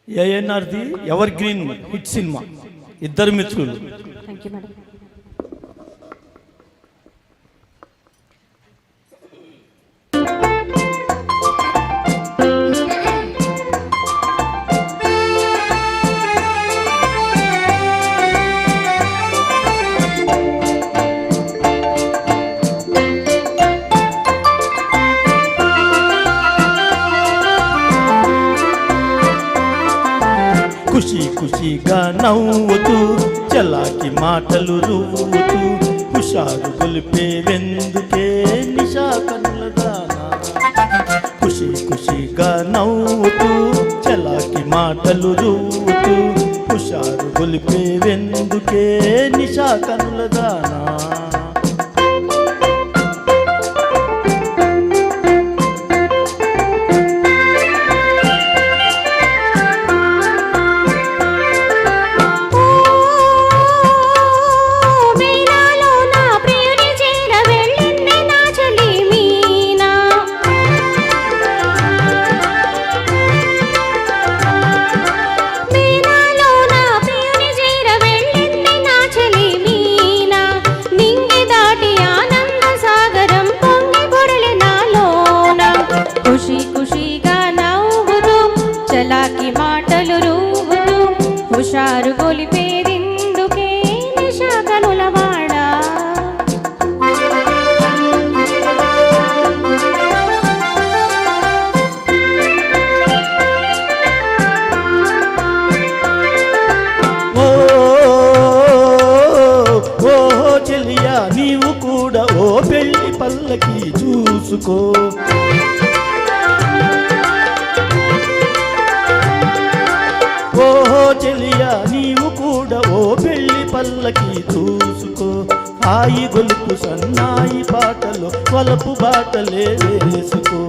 ఏఎన్ఆర్ది ever green hit cinema, ఇద్దరు మిత్రులు. ఖుషి ఖుషిగా నవ్వుతూ చలాకి మాటలు రువ్వుతూ హుషారు గొలిపేవెందుకే నిషా కనులదానా. ఖుషి ఖుషిగా నవ్వుతూ చలాకి మాటలు రువ్వుతూ హుషారు గొలిపేవెందుకే నిషా కనులదానా. చలాకి మాటలు రూవుతూ హుషారు గొలిపేరిందుకే నిషా కనులవాడా. ఓ చెలియా నీవు కూడా ఓ పెళ్లి పల్లకి చూసుకో. ఓహో చెలియా నీవు కూడా ఓ పెళ్లి పల్లకి చూసుకో. హాయి గొలుపు సన్నాయి పాటలు వలపు బాటలే వేసుకో.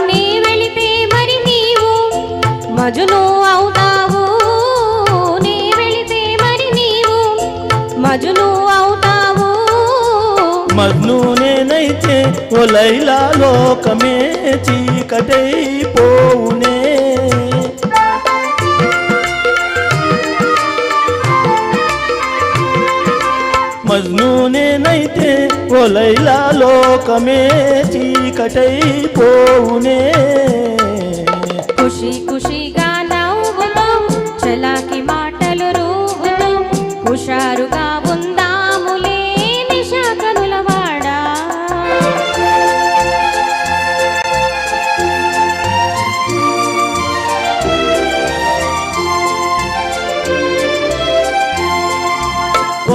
నీ వెళితే మరి నీవు మజును అవుతావు, నీ వెళితే మరి నీవు మజును అవుతావు. మజ్ను నేనైతే ఓ లైలా లోకమే చీకటైపోవునే. మజ్ను నేనైతే ఓ లైలా లోకమే చీకటైపోవునే. ఖుషి ఖుషిగా నవ్వుతూ చలాకి మాటలు రూవుతూ హుషారుగా ఉందాములే నిషా కనులవాడా.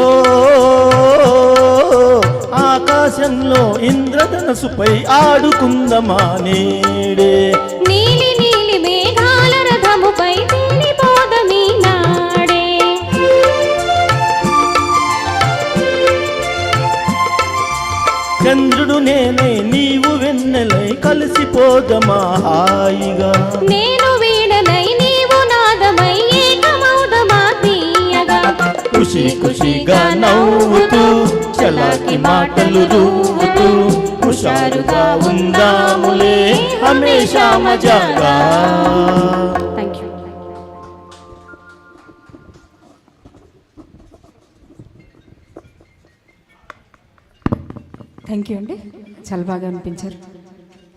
ఓ ఆకాశంలో ఇంద్రధనసుపై ఆడుకుందమా నేడే. నీలి నీలి మేఘాల రథముపై తేలిపోదమీ నాడే. చంద్రుడు నేనే నీవు వెన్నెలై కలిసిపోదమా హాయిగా. నేను వీణనై నీవు నాదమై ఏకమౌదమా తీయగా. ఖుషి ఖుషిగా నవ్వుతూ చలాకి మాటలు రూవుతూ హుషారుగా ఉందాములే హమేషా మజాగా. థ్యాంక్ యూ అండి, చాలా బాగా అనిపించారు.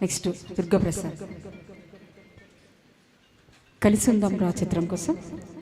నెక్స్ట్ దుర్గాప్రసాద్ కలిసి ఉందాం రా చిత్రం కోసం.